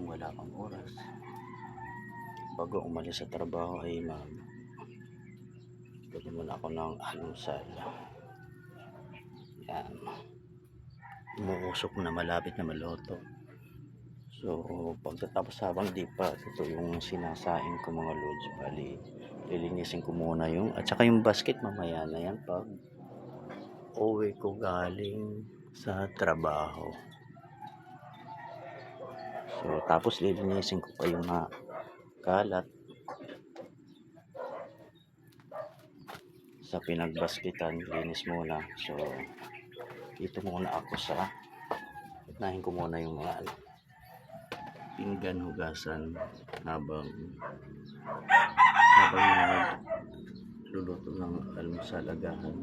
habang wala pang oras bago umalis sa trabaho ay bili muna ako ng almusal. Yan, umuusok na, malapit na maluto. So pagkatapos, habang di pa ito yung sinasaing ko mga lods, bali lilinisin ko muna yung at saka yung basket mamaya na yan pag uwi ko galing sa trabaho. So tapos lilinisin ko pa yung mga kalat sa pinagbasketan, linis muna. So dito muna ako sa unahin ko muna yung mga pinggan, hugasan habang luluto ng almusal agahan.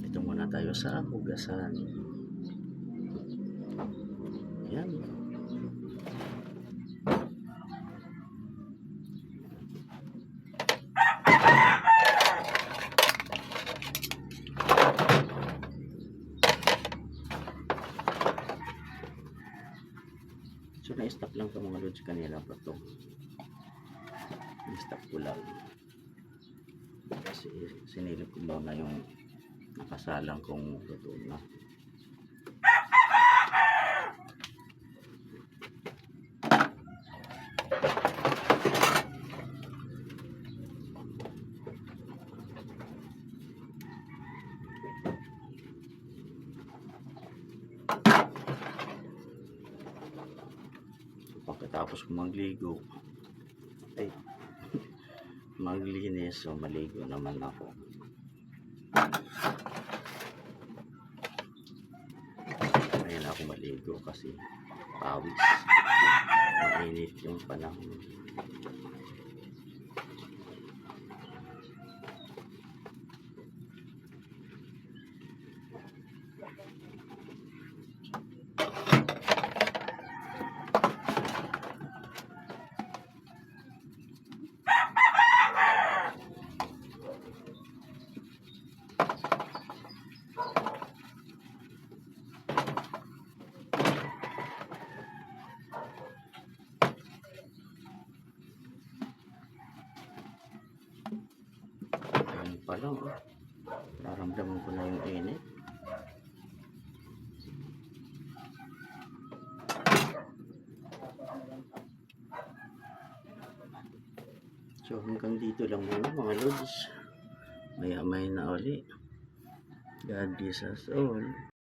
Dito muna tayo sa hugasan. Yan. So na-stop lang ito mga lods kanila pa ito. Na-stop ko lang. Kasi sinilip ko muna yung nakasalang kong luto na. Pagkatapos ko magligo ay maglinis, so maligo naman ako. Ayan ako maligo kasi pawis, mainit yung panahon. Pa lang, nararamdaman ko na yung init. So hanggang dito lang muna mga lods, maya-maya na uli. God bless us all.